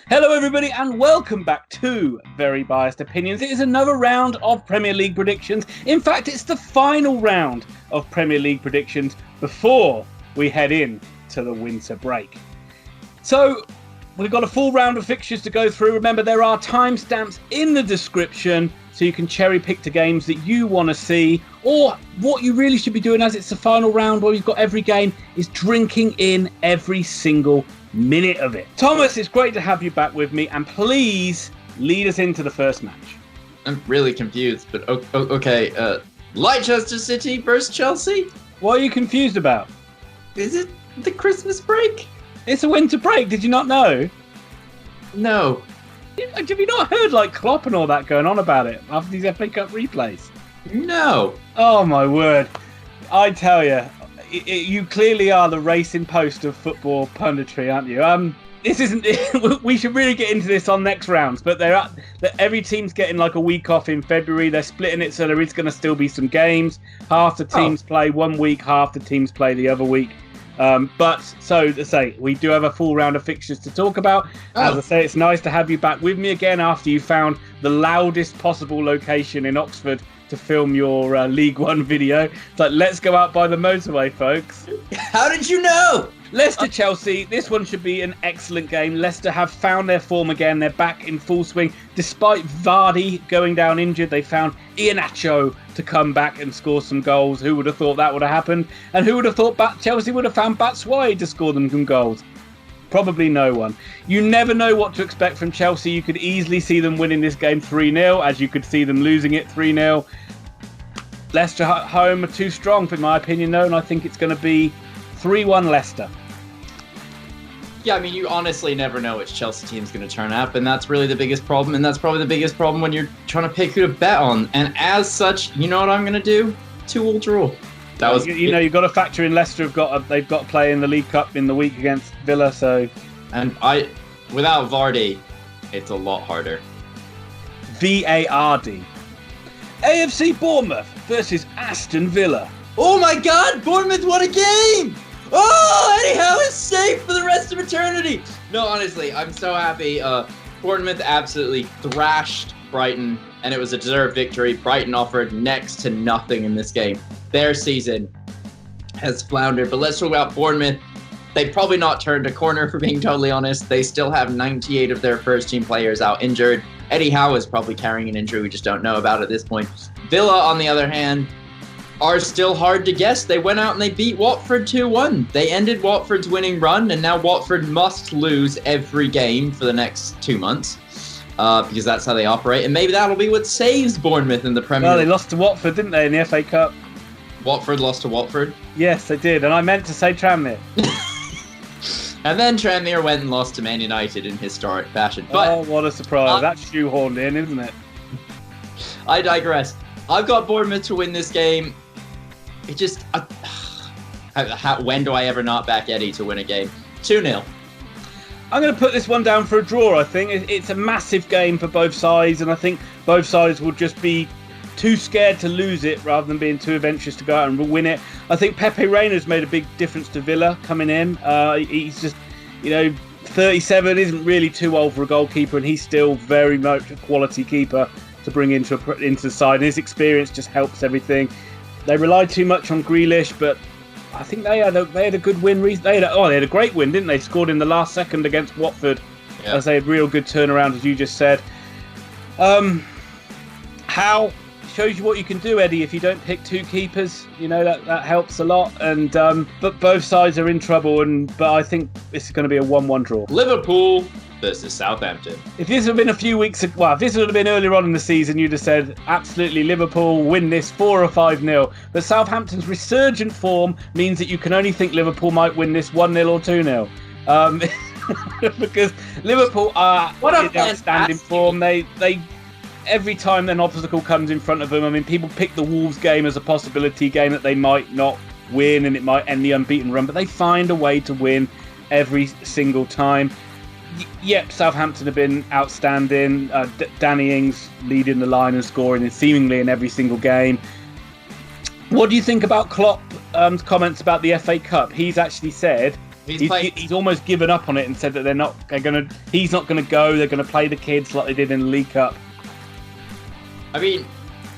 Hello everybody and welcome back to Very Biased Opinions. It is another round of Premier League predictions. In fact, it's the final round of Premier League predictions before we head in to the winter break. So, we've got a full round of fixtures to go through. Remember, there are timestamps in the description so you can cherry pick the games that you want to see, or what you really should be doing as it's the final round where you've got every game is drinking in every single minute of it. Thomas, it's great to have you back with me, and please lead us into the first match. I'm really confused, but okay. Leicester City versus Chelsea? What are you confused about? Is it the Christmas break? It's a winter break, did you not know? No. Have you not heard like Klopp and all that going on about it after these FA Cup replays? No. Oh my word. I tell you, you clearly are the racing post of football punditry, aren't you? This isn't. We should really get into this on next rounds, but every team's getting like a week off in February. They're splitting it, so there is going to still be some games. Half the teams play one week, half the teams play the other week. But so to say, we do have a full round of fixtures to talk about. As I say, it's nice to have you back with me again after you found the loudest possible location in Oxford to film your League One video. It's like, let's go out by the motorway, folks. How did you know? Leicester Chelsea, this one should be an excellent game. Leicester have found their form again. They're back in full swing. Despite Vardy going down injured, they found Iheanacho to come back and score some goals. Who would have thought that would have happened? And who would have thought Chelsea would have found Batshuayi to score them some goals? Probably no one. You never know what to expect from Chelsea. You could easily see them winning this game 3-0, as you could see them losing it 3-0. Leicester at home are too strong, in my opinion, though, and I think it's going to be 3-1 Leicester. Yeah, I mean, you honestly never know which Chelsea team's going to turn up, and that's really the biggest problem, and that's probably the biggest problem when you're trying to pick who to bet on. And as such, you know what I'm going to do? 2-2 draw. That was, you've got to factor in Leicester they've got to play in the League Cup in the week against Villa, so. And without Vardy, it's a lot harder. VARD. AFC Bournemouth versus Aston Villa. Oh my God, Bournemouth won a game! Oh, Eddie Howe is safe for the rest of eternity. No, honestly, I'm so happy. Bournemouth absolutely thrashed Brighton, and it was a deserved victory. Brighton offered next to nothing in this game. Their season has floundered, but let's talk about Bournemouth. They've probably not turned a corner, for being totally honest. They still have 98 of their first-team players out injured. Eddie Howe is probably carrying an injury we just don't know about at this point. Villa, on the other hand, are still hard to guess. They went out and they beat Watford 2-1. They ended Watford's winning run, and now Watford must lose every game for the next 2 months because that's how they operate. And maybe that'll be what saves Bournemouth in the Premier League. Well, they lost to Watford, didn't they, in the FA Cup? Watford lost to Watford? Yes, they did, and I meant to say Tranmere. And then Tranmere went and lost to Man United in historic fashion. But what a surprise. That's shoehorned in, isn't it? I digress. I've got Bournemouth to win this game. It just... when do I ever not back Eddie to win a game? 2-0. I'm going to put this one down for a draw, I think. It's a massive game for both sides, and I think both sides will just be too scared to lose it rather than being too adventurous to go out and win it. I think Pepe Reina's made a big difference to Villa coming in. He's just, 37, isn't really too old for a goalkeeper, and he's still very much a quality keeper to bring into the side. And his experience just helps everything. They relied too much on Grealish, but I think they had a good win. They had a great win, didn't they? Scored in the last second against Watford. Yeah. As they had real good turnaround, as you just said. How shows you what you can do, Eddie, if you don't pick two keepers. That helps a lot. And but both sides are in trouble, but I think this is going to be a 1-1 draw. Liverpool versus Southampton. If this had been a few weeks ago, if this would have been earlier on in the season, you'd have said absolutely Liverpool win this 4 or 5-0. But Southampton's resurgent form means that you can only think Liverpool might win this 1-0 or 2-0. Because Liverpool are in outstanding form. They every time an obstacle comes in front of them, I mean, people pick the Wolves game as a possibility game that they might not win and it might end the unbeaten run, but they find a way to win every single time. Yep, Southampton have been outstanding. Danny Ings leading the line and scoring seemingly in every single game. What do you think about Klopp's comments about the FA Cup? He's actually said He's almost given up on it and said that he's not gonna go. They're gonna play the kids like they did in the League Cup. I mean,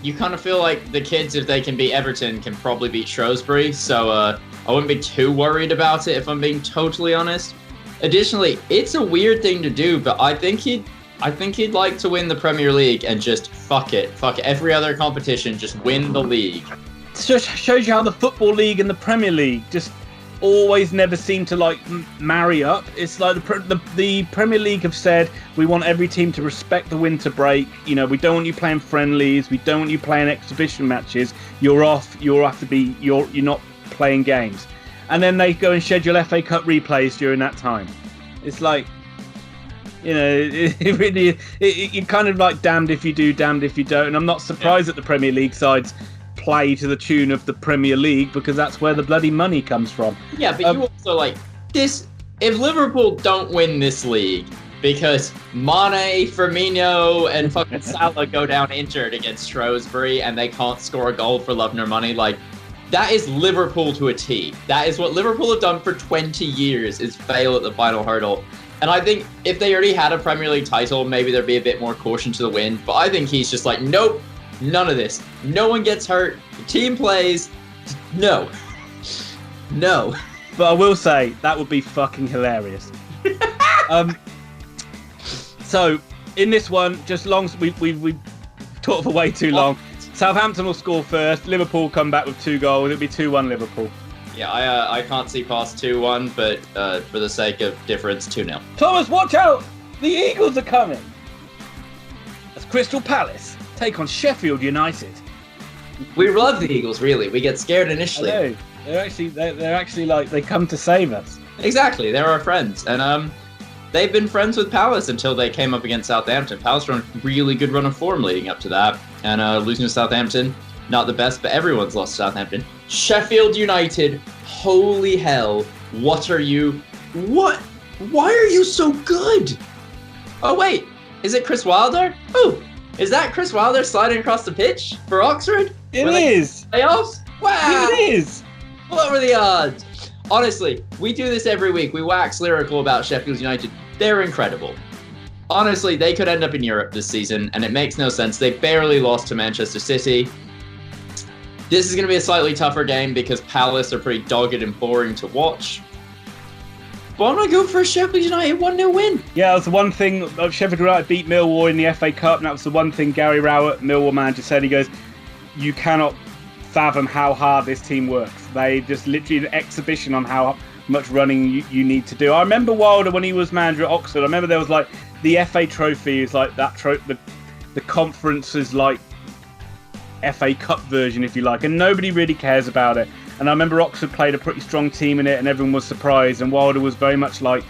you kind of feel like the kids, if they can beat Everton, can probably beat Shrewsbury. So I wouldn't be too worried about it if I'm being totally honest. Additionally, it's a weird thing to do, but I think he'd like to win the Premier League and just fuck every other competition, just win the league. It just shows you how the Football League and the Premier League just always never seem to like marry up. It's like the Premier League have said we want every team to respect the winter break. You know, we don't want you playing friendlies, we don't want you playing exhibition matches. You're off. You're not playing games. And then they go and schedule FA Cup replays during that time. It's like, you know, it really you're kind of like damned if you do, damned if you don't. And I'm not surprised that the Premier League sides play to the tune of the Premier League because that's where the bloody money comes from. Yeah, but you also like this. If Liverpool don't win this league because Mane, Firmino, and fucking Salah go down injured against Shrewsbury and they can't score a goal for love nor money, like that is Liverpool to a T. That is what Liverpool have done for 20 years: is fail at the final hurdle. And I think if they already had a Premier League title, maybe there'd be a bit more caution to the wind. But I think he's just like, nope. None of this. No one gets hurt. The team plays. No. But I will say that would be fucking hilarious. So in this one, just long we talked for way too long. Southampton will score first. Liverpool come back with 2 goals. It'll be 2-1 Liverpool. Yeah, I can't see past 2-1, but for the sake of difference, 2-0. Thomas, watch out! The Eagles are coming. That's Crystal Palace take on Sheffield United. We love the Eagles, really. We get scared initially. I know. They're actually like they come to save us. Exactly, they're our friends, and they've been friends with Palace until they came up against Southampton. Palace run a really good run of form leading up to that, and losing to Southampton, not the best, but everyone's lost to Southampton. Sheffield United, holy hell! What are you? What? Why are you so good? Oh wait, is it Chris Wilder? Oh. Is that Chris Wilder sliding across the pitch for Oxford? It is. Playoffs? Wow. It is. What were the odds? Honestly, we do this every week. We wax lyrical about Sheffield United. They're incredible. Honestly, they could end up in Europe this season, and it makes no sense. They barely lost to Manchester City. This is going to be a slightly tougher game because Palace are pretty dogged and boring to watch. But I'm going to go for a Sheffield United 1-0 win. Yeah, that's the one thing. Sheffield United beat Millwall in the FA Cup, and that was the one thing Gary Rowett, Millwall manager, said. He goes, you cannot fathom how hard this team works. They just literally an exhibition on how much running you need to do. I remember Wilder when he was manager at Oxford. I remember there was like the FA Trophy is like that. The conference is like FA Cup version, if you like, and nobody really cares about it. And I remember Oxford played a pretty strong team in it and everyone was surprised. And Wilder was very much like,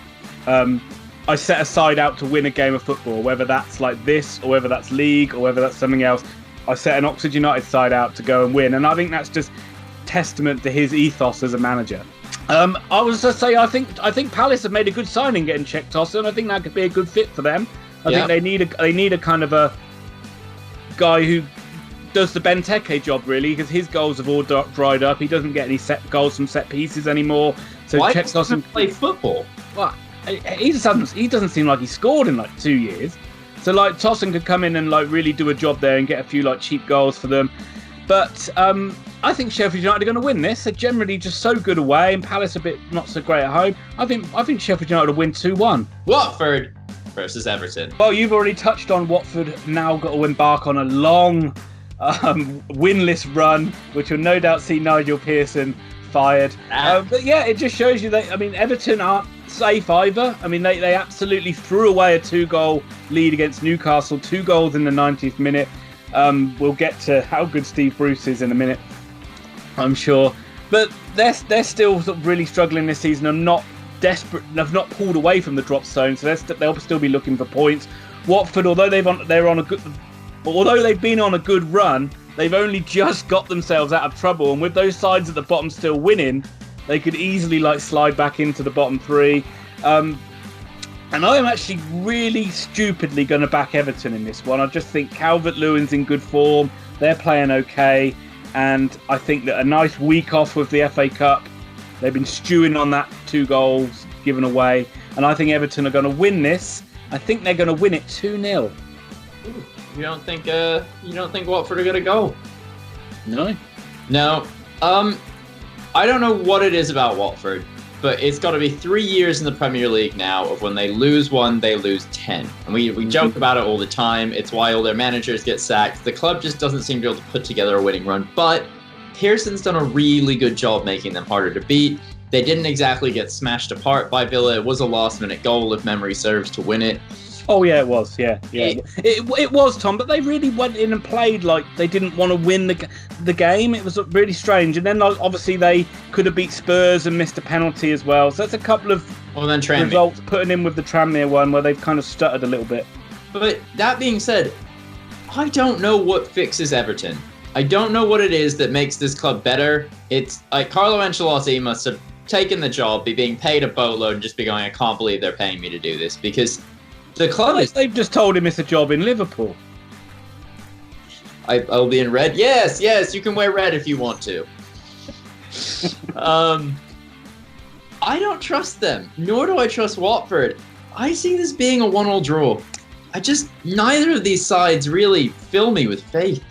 I set a side out to win a game of football, whether that's like this or whether that's league or whether that's something else. I set an Oxford United side out to go and win. And I think that's just testament to his ethos as a manager. I was to say, I think Palace have made a good signing getting Czech Tosin. I think that could be a good fit for them. I think they need a kind of a guy who does the Benteke job, really, because his goals have all dried up. He doesn't get any goals from set pieces anymore. So why Czech doesn't he play football? Well, he doesn't seem like he scored in like 2 years. So like Tosin could come in and like really do a job there and get a few like cheap goals for them. But I think Sheffield United are going to win this. They're generally just so good away, and Palace a bit not so great at home. I think Sheffield United will win 2-1. Watford versus Everton. Well, you've already touched on Watford now got to embark on a long winless run, which will no doubt see Nigel Pearson fired. But yeah, it just shows you that, I mean, Everton aren't safe either. I mean, they absolutely threw away a 2-goal lead against Newcastle, 2 goals in the 90th minute. We'll get to how good Steve Bruce is in a minute, I'm sure. But they're still sort of really struggling this season and not desperate, have not pulled away from the drop zone, so they'll still be looking for points. Watford, although they've been on a good run, they've only just got themselves out of trouble, and with those sides at the bottom still winning, they could easily like slide back into the bottom 3. And I am actually really stupidly going to back Everton in this one. I just think Calvert-Lewin's in good form. They're playing okay. And I think that a nice week off with the FA Cup They've been stewing on that 2 goals given away. And I think Everton are going to win this. I think they're going to win it 2-0. You don't think Watford are going to go? No. No. I don't know what it is about Watford, but it's got to be 3 years in the Premier League now of when they lose 1, they lose 10. And we joke about it all the time. It's why all their managers get sacked. The club just doesn't seem to be able to put together a winning run. But Pearson's done a really good job making them harder to beat. They didn't exactly get smashed apart by Villa. It was a last-minute goal, if memory serves, to win it. Oh, yeah, it was. Yeah. It was, Tom, but they really went in and played like they didn't want to win the game. It was really strange. And then, obviously, they could have beat Spurs and missed a penalty as well. So that's a couple of results putting in with the Tranmere one where they've kind of stuttered a little bit. But that being said, I don't know what fixes Everton. I don't know what it is that makes this club better. It's like Carlo Ancelotti must have taken the job, be being paid a boatload, and just be going, I can't believe they're paying me to do this, because the club is... They've just told him it's a job in Liverpool. I'll be in red? Yes, you can wear red if you want to. I don't trust them, nor do I trust Watford. I see this being a 1-1 draw. Neither of these sides really fill me with faith.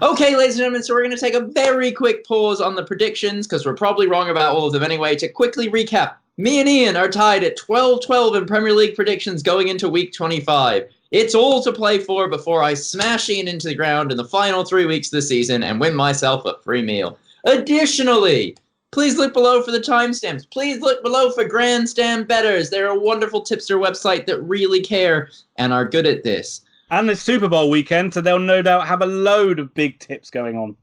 Okay, ladies and gentlemen, so we're going to take a very quick pause on the predictions, because we're probably wrong about all of them anyway. To quickly recap, me and Ian are tied at 12-12 in Premier League predictions going into week 25. It's all to play for before I smash Ian into the ground in the final 3 weeks of the season and win myself a free meal. Additionally, please look below for the timestamps. Please look below for Grandstand Betters. They're a wonderful tipster website that really care and are good at this. And it's Super Bowl weekend, so they'll no doubt have a load of big tips going on.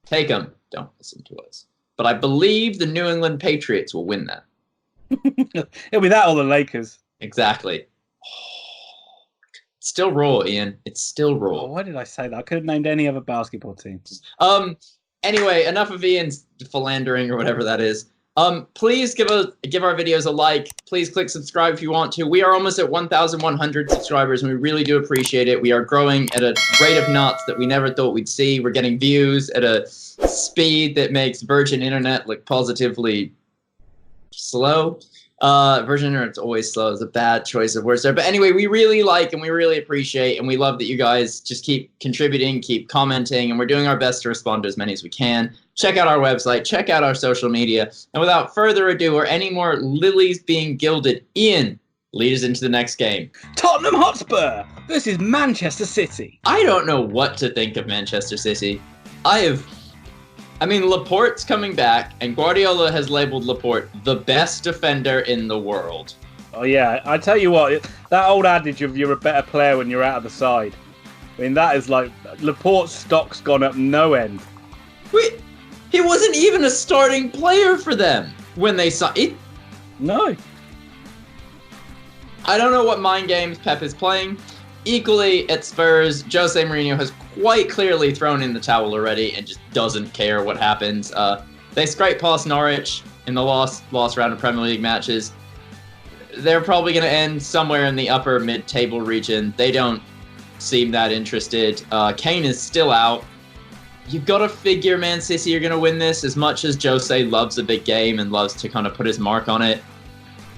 Take them. Don't listen to us. But I believe the New England Patriots will win that. It'll be that or the Lakers. Exactly. It's still raw, Ian. It's still raw. Oh, why did I say that? I could have named any other basketball team. Anyway, enough of Ian's philandering or whatever that is. Please give our videos a like. Please click subscribe if you want to. We are almost at 1,100 subscribers, and we really do appreciate it. We are growing at a rate of knots that we never thought we'd see. We're getting views at a speed that makes Virgin Internet look positively slow. Virgin Internet's always slow. It's a bad choice of words there. But anyway, we really like and we really appreciate and we love that you guys just keep contributing, keep commenting, and we're doing our best to respond to as many as we can. Check out our website. Check out our social media. And without further ado or any more lilies being gilded, Ian, lead us into the next game. Tottenham Hotspur versus Manchester City. I don't know what to think of Manchester City. Laporte's coming back, and Guardiola has labeled Laporte the best defender in the world. Oh, yeah. I tell you what, that old adage of you're a better player when you're out of the side. I mean, that is like, Laporte's stock's gone up no end. Wait, he wasn't even a starting player for them when they saw it. No. I don't know what mind games Pep is playing. Equally, at Spurs, Jose Mourinho has quite clearly thrown in the towel already and just doesn't care what happens. They scraped past Norwich in the last round of Premier League matches. They're probably going to end somewhere in the upper mid-table region. They don't seem that interested. Kane is still out. You've got to figure Man City are going to win this. As much as Jose loves a big game and loves to kind of put his mark on it,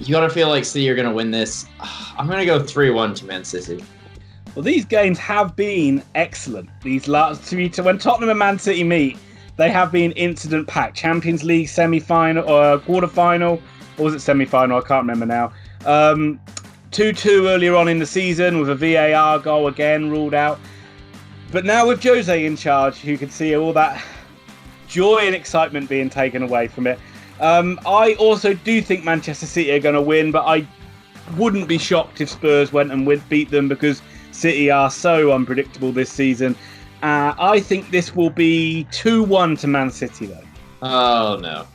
you got to feel like City are going to win this. I'm going to go 3-1 to Man City. Well, these games have been excellent. These last three, when Tottenham and Man City meet, they have been incident-packed. Champions League semi-final or quarter-final, or was it semi-final? I can't remember now. 2-2 earlier on in the season with a VAR goal again ruled out. But now with Jose in charge, you can see all that joy and excitement being taken away from it. I also do think Manchester City are going to win, but I wouldn't be shocked if Spurs went and beat them because City are so unpredictable this season. I think this will be 2-1 to Man City, though. Oh, no.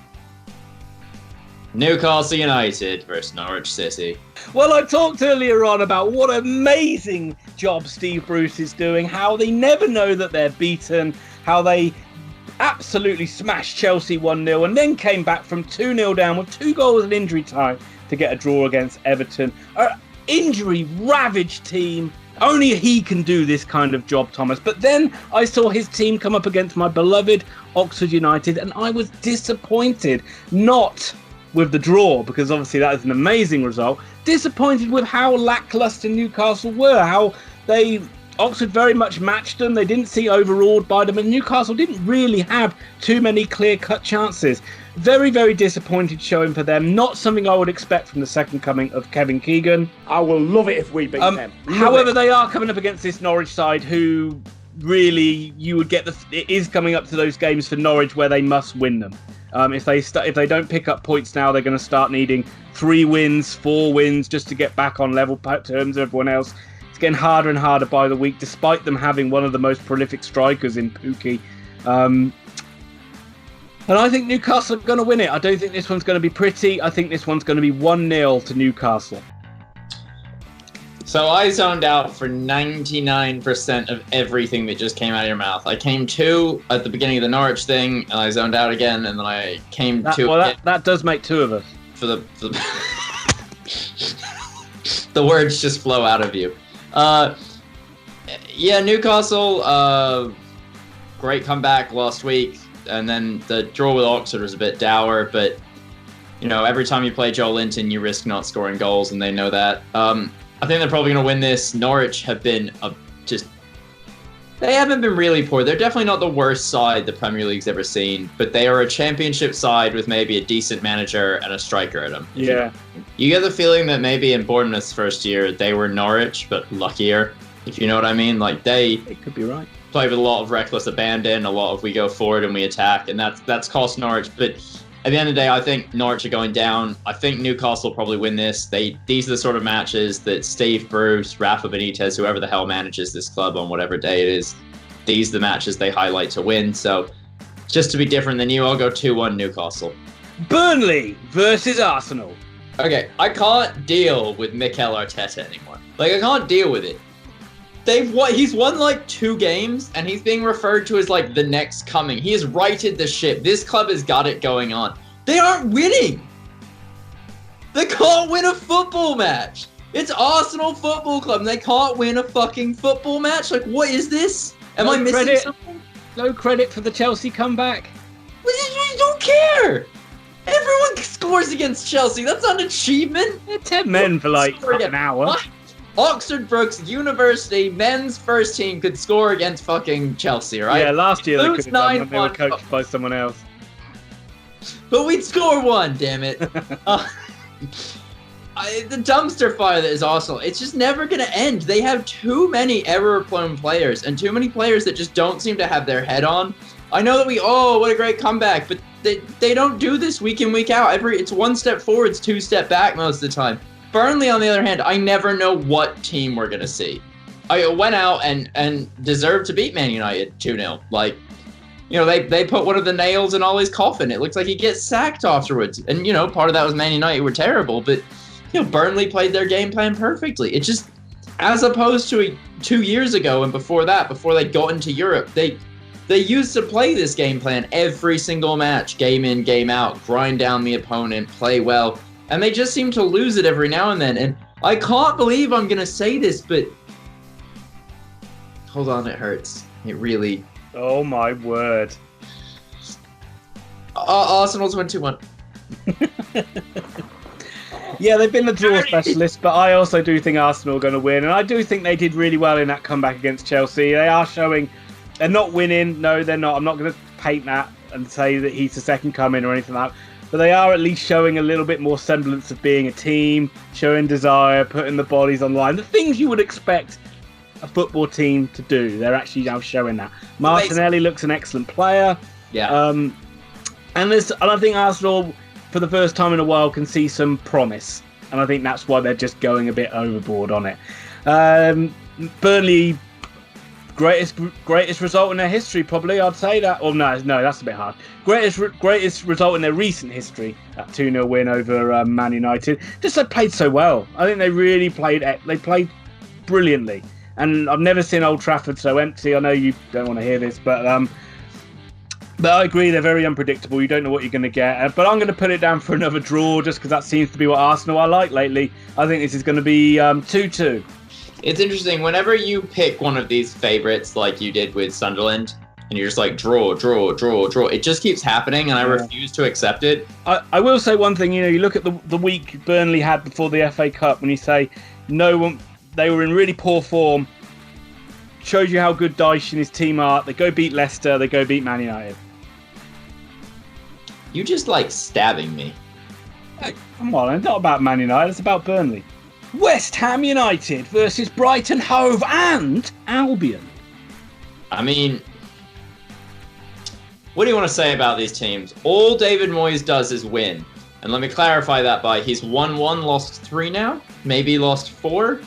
Newcastle United versus Norwich City. Well, I talked earlier on about what an amazing job Steve Bruce is doing, how they never know that they're beaten, how they absolutely smashed Chelsea 1-0 and then came back from 2-0 down with 2 goals in injury time to get a draw against Everton. An injury-ravaged team Only he can do this kind of job, Thomas. But then I saw his team come up against my beloved Oxford United, and I was disappointed. Not with the draw, because obviously that is an amazing result. Disappointed with how lacklustre Newcastle were, how Oxford very much matched them. They didn't seem overawed by them, and Newcastle didn't really have too many clear-cut chances. Very, very disappointed showing for them. Not something I would expect from the second coming of Kevin Keegan. I will love it if we beat them. However, they are coming up against this Norwich side who really, you would get it is coming up to those games for Norwich where they must win them. If they don't pick up points now, they're going to start needing 3 wins, 4 wins just to get back on level terms with everyone else. It's getting harder and harder by the week, despite them having one of the most prolific strikers in Pukki. And I think Newcastle are going to win it. I don't think this one's going to be pretty. I think this one's going to be 1-0 to Newcastle. So I zoned out for 99% of everything that just came out of your mouth. I came to at the beginning of the Norwich thing, and I zoned out again, and then I came to... Well, that does make 2 of us. For the the words just flow out of you. Yeah, Newcastle, great comeback last week, and then the draw with Oxford was a bit dour, but, you know, every time you play Joe Linton, you risk not scoring goals, and they know that. I think they're probably going to win this. Norwich have been they haven't been really poor. They're definitely not the worst side the Premier League's ever seen, but they are a championship side with maybe a decent manager and a striker at them. Yeah. You get the feeling that maybe in Bournemouth's first year, they were Norwich, but luckier, if you know what I mean. Like, it could be right. Play with a lot of reckless abandon, a lot of we go forward and we attack, and that's cost Norwich. But at the end of the day, I think Norwich are going down. I think Newcastle will probably win this. These are the sort of matches that Steve Bruce, Rafa Benitez, whoever the hell manages this club on whatever day it is, these are the matches they highlight to win. So just to be different than you, I'll go 2-1 Newcastle. Burnley versus Arsenal. Okay, I can't deal with Mikel Arteta anymore. Like, I can't deal with it. He's won like 2 games, and he's being referred to as like the next coming. He has righted the ship. This club has got it going on. They aren't winning. They can't win a football match. It's Arsenal Football Club, and they can't win a fucking football match. Like, what is this? Am I missing something? No credit for the Chelsea comeback. I don't care. Everyone scores against Chelsea. That's not an achievement. 10 men for like an hour. What? Oxford Brookes University men's first team could score against fucking Chelsea, right? Yeah, last year they could have done when they were coached by someone else. But we'd score 1, damn it. The dumpster fire that is Arsenal, it's just never going to end. They have too many error-prone players and too many players that just don't seem to have their head on. I know that what a great comeback, but they don't do this week in, week out. It's 1 step forward, it's 2 step back most of the time. Burnley, on the other hand, I never know what team we're going to see. I went out and deserved to beat Man United 2-0. Like, you know, they put one of the nails in Ollie's coffin. It looks like he gets sacked afterwards. And, you know, part of that was Man United were terrible. But, you know, Burnley played their game plan perfectly. It just, as opposed to 2 years ago and before that, before they got into Europe, they used to play this game plan every single match, game in, game out, grind down the opponent, play well. And they just seem to lose it every now and then. And I can't believe I'm going to say this, but... Hold on, it hurts. It really... Oh, my word. Arsenal's win 2-1. Yeah, they've been the draw specialists, but I also do think Arsenal are going to win. And I do think they did really well in that comeback against Chelsea. They are showing... They're not winning. No, they're not. I'm not going to paint that and say that he's the second coming or anything like that. But they are at least showing a little bit more semblance of being a team, showing desire, putting the bodies on line. The things you would expect a football team to do. They're actually now showing that. Martinelli looks an excellent player. Yeah. And I think Arsenal, for the first time in a while, can see some promise. And I think that's why they're just going a bit overboard on it. Burnley... Greatest result in their history, probably. I'd say that. Oh no, that's a bit hard. Greatest result in their recent history. That 2-0 win over Man United. Just they played so well. I think they really played. They played brilliantly, and I've never seen Old Trafford so empty. I know you don't want to hear this, but I agree they're very unpredictable. You don't know what you're going to get. But I'm going to put it down for another draw, just because that seems to be what Arsenal are like lately. I think this is going to be 2-2. It's interesting. Whenever you pick one of these favorites, like you did with Sunderland, and you're just like, draw. It just keeps happening, and I refuse to accept it. I will say one thing. You look at the week Burnley had before the FA Cup, when you say they were in really poor form. Shows you how good Dyche and his team are. They go beat Leicester. They go beat Man United. You just like stabbing me. Hey, come on, it's not about Man United. It's about Burnley. West Ham United versus Brighton, Hove and Albion. I mean, what do you want to say about these teams? All David Moyes does is win. And let me clarify that by he's won 1, lost 3 now, maybe lost 4.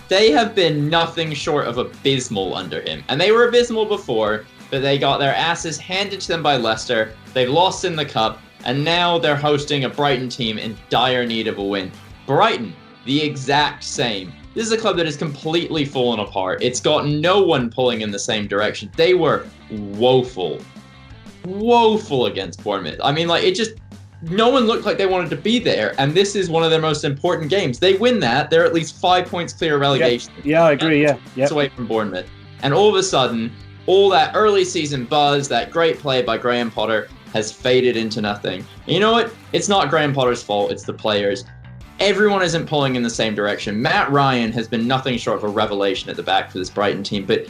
They have been nothing short of abysmal under him. And they were abysmal before, but they got their asses handed to them by Leicester. They've lost in the cup, and now they're hosting a Brighton team in dire need of a win. Brighton, the exact same. This is a club that has completely fallen apart. It's got no one pulling in the same direction. They were woeful against Bournemouth. I mean, no one looked like they wanted to be there, and this is one of their most important games. They win that, they're at least 5 points clear of relegation. Yeah, I agree, yeah. It's away from Bournemouth. And all of a sudden, all that early season buzz, that great play by Graham Potter, has faded into nothing. And you know what? It's not Graham Potter's fault, it's the players. Everyone isn't pulling in the same direction. Matt Ryan has been nothing short of a revelation at the back for this Brighton team, but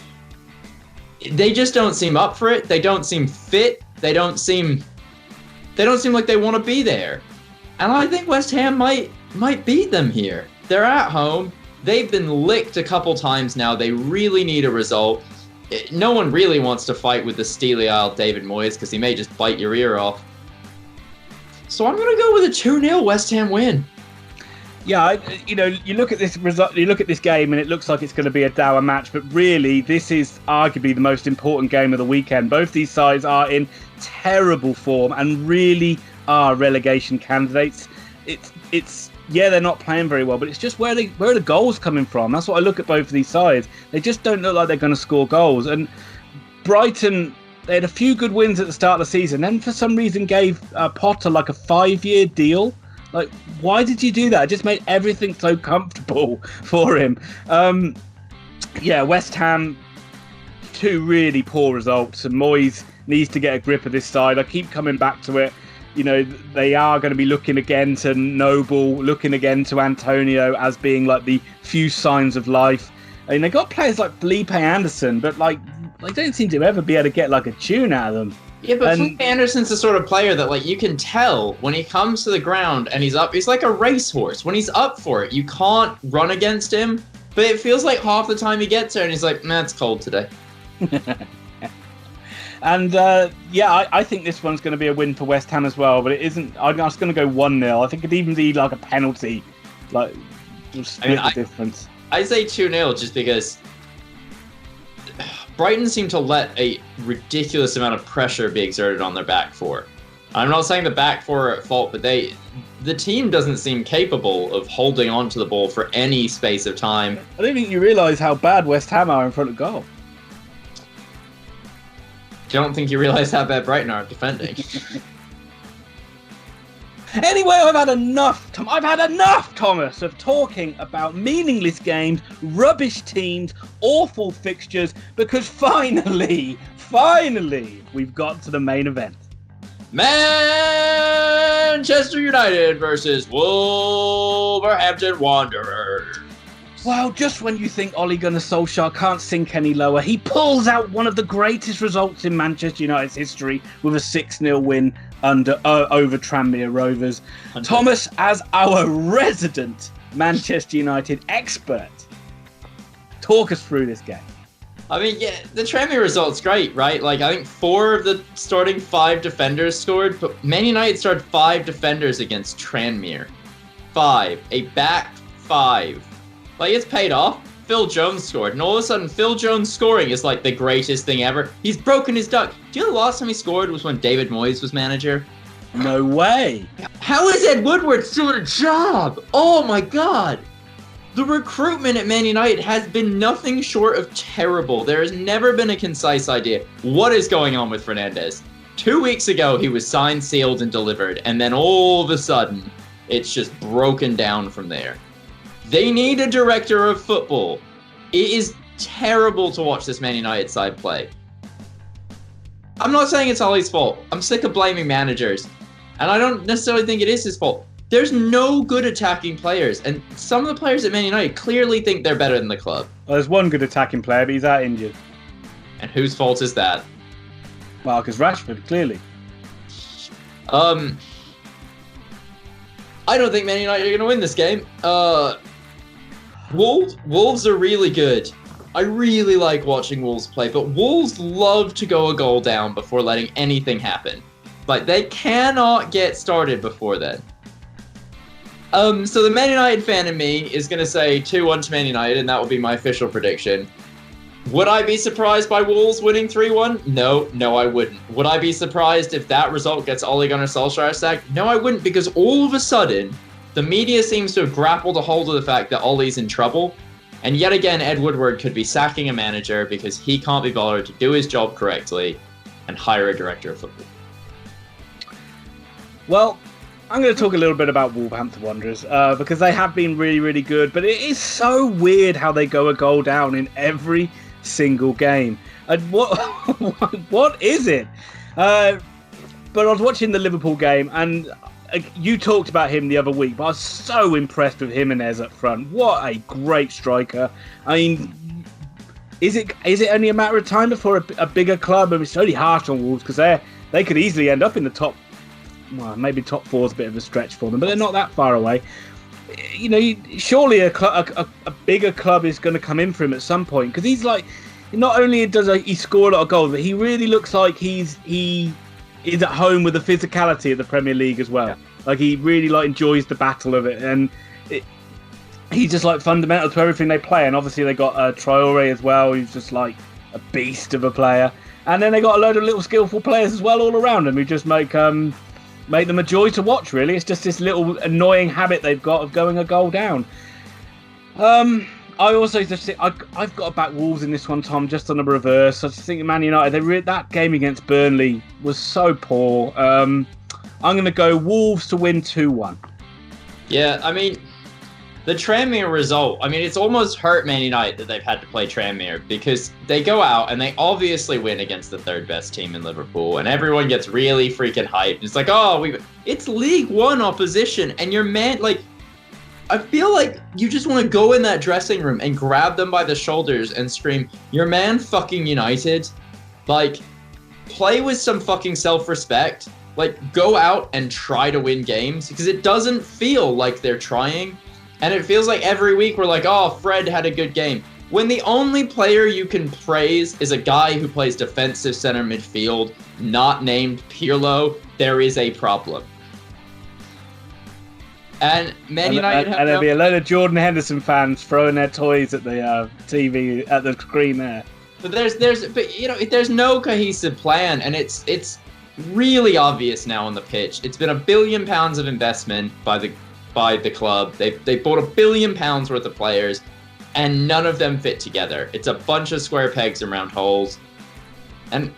they just don't seem up for it. They don't seem fit. They don't seem like they want to be there. And I think West Ham might beat them here. They're at home. They've been licked a couple times now. They really need a result. No one really wants to fight with the steely-eyed David Moyes because he may just bite your ear off. So I'm going to go with a 2-0 West Ham win. Yeah, you look at this result, you look at this game, and it looks like it's going to be a dour match. But really, this is arguably the most important game of the weekend. Both these sides are in terrible form and really are relegation candidates. It's they're not playing very well, but it's just where are the goals coming from? That's what I look at both of these sides. They just don't look like they're going to score goals. And Brighton, they had a few good wins at the start of the season, then for some reason gave Potter like a 5-year deal. Like, why did you do that? It just made everything so comfortable for him. West Ham, 2 really poor results, and Moyes needs to get a grip of this side. I keep coming back to it. They are going to be looking again to Noble, looking again to Antonio as being like the few signs of life. I mean, they got players like Felipe Anderson, but they don't seem to ever be able to get like a tune out of them. Yeah, but Felipe Anderson's the sort of player that you can tell when he comes to the ground and he's like a racehorse. When he's up for it, you can't run against him, but it feels like half the time he gets there and he's like, man, it's cold today. And I think this one's going to be a win for West Ham as well, but it isn't. I'm just going to go 1-0. I think it'd even be like a penalty, split the difference. I say 2-0 just because Brighton seem to let a ridiculous amount of pressure be exerted on their back four. I'm not saying the back four are at fault, but the team doesn't seem capable of holding on to the ball for any space of time. I don't think you realise how bad West Ham are in front of goal. I don't think you realise how bad Brighton are defending. Anyway, I've had enough, Thomas, of talking about meaningless games, rubbish teams, awful fixtures, because finally, we've got to the main event. Manchester United versus Wolverhampton Wanderers. Well, just when you think Ole Gunnar Solskjaer can't sink any lower, he pulls out one of the greatest results in Manchester United's history with a 6-0 win over Tranmere Rovers. Thomas, as our resident Manchester United expert, talk us through this game. I mean, yeah, the Tranmere result's great, right? I think 4 of the starting 5 defenders scored, but Man United started 5 defenders against Tranmere. 5. A back 5. It's paid off. Phil Jones scored, and all of a sudden, Phil Jones scoring is the greatest thing ever. He's broken his duck. Do you know the last time he scored was when David Moyes was manager? No way. How is Ed Woodward still in a job? Oh my God. The recruitment at Man United has been nothing short of terrible. There has never been a concise idea. What is going on with Fernandes? 2 weeks ago, he was signed, sealed, and delivered, and then all of a sudden, it's just broken down from there. They need a director of football. It is terrible to watch this Man United side play. I'm not saying it's Ollie's fault. I'm sick of blaming managers. And I don't necessarily think it is his fault. There's no good attacking players. And some of the players at Man United clearly think they're better than the club. Well, there's one good attacking player, but he's out injured. And whose fault is that? Marcus Rashford, clearly. I don't think Man United are going to win this game. Wolves are really good. I really like watching Wolves play, but Wolves love to go a goal down before letting anything happen. Like, they cannot get started before then. So the Man United fan in me is going to say 2-1 to Man United, and that will be my official prediction. Would I be surprised by Wolves winning 3-1? No, I wouldn't. Would I be surprised if that result gets Ole Gunnar Solskjaer sacked? No, I wouldn't, because all of a sudden, the media seems to have grappled a hold of the fact that Ole's in trouble. And yet again, Ed Woodward could be sacking a manager because he can't be bothered to do his job correctly and hire a director of football. Well, I'm going to talk a little bit about Wolverhampton Wanderers because they have been really, really good. But it is so weird how they go a goal down in every single game. And what is it? But I was watching the Liverpool game, and you talked about him the other week, but I was so impressed with Jimenez up front. What a great striker. I mean, is it only a matter of time before a bigger club? I mean, it's only harsh on Wolves because they could easily end up in the top. Well, maybe top 4 is a bit of a stretch for them, but they're not that far away. You know, surely a bigger club is going to come in for him at some point, because he's like, not only does he score a lot of goals, but he really looks like he is at home with the physicality of the Premier League as well. Yeah. Like, he really enjoys the battle of it, and he's just fundamental to everything they play. And obviously they got Traore as well, who's just like a beast of a player. And then they got a load of little skillful players as well all around them who just make them a joy to watch, really. It's just this little annoying habit they've got of going a goal down. I also just think I've got to back Wolves in this one, Tom, just on the reverse. I just think Man United, that game against Burnley was so poor. I'm going to go Wolves to win 2-1. Yeah, I mean, the Tranmere result, I mean, it's almost hurt Man United that they've had to play Tranmere, because they go out and they obviously win against the third best team in Liverpool, and everyone gets really freaking hyped. It's like, it's League One opposition, and your man, I feel like you just want to go in that dressing room and grab them by the shoulders and scream, "Your man fucking United." Play with some fucking self-respect. Go out and try to win games, because it doesn't feel like they're trying. And it feels like every week we're like, "Oh, Fred had a good game." When the only player you can praise is a guy who plays defensive center midfield, not named Pirlo, there is a problem. And Man United and there'll be a load of Jordan Henderson fans throwing their toys at the TV, at the screen there. But there's no cohesive plan, and it's really obvious now on the pitch. It's been £1 billion of investment by the club. They bought £1 billion worth of players, and none of them fit together. It's a bunch of square pegs and round holes. And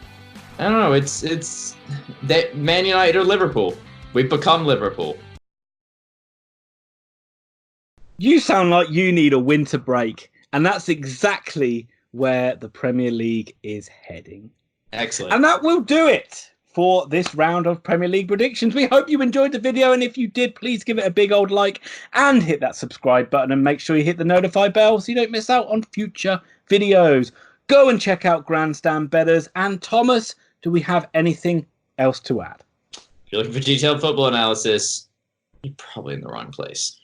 I don't know, it's that Man United or Liverpool. We've become Liverpool. You sound like you need a winter break, and that's exactly where the Premier League is heading. Excellent. And that will do it for this round of Premier League predictions. We hope you enjoyed the video, and if you did, please give it a big old like and hit that subscribe button, and make sure you hit the notify bell so you don't miss out on future videos. Go and check out Grandstand Betters. And Thomas, do we have anything else to add? If you're looking for detailed football analysis, you're probably in the wrong place.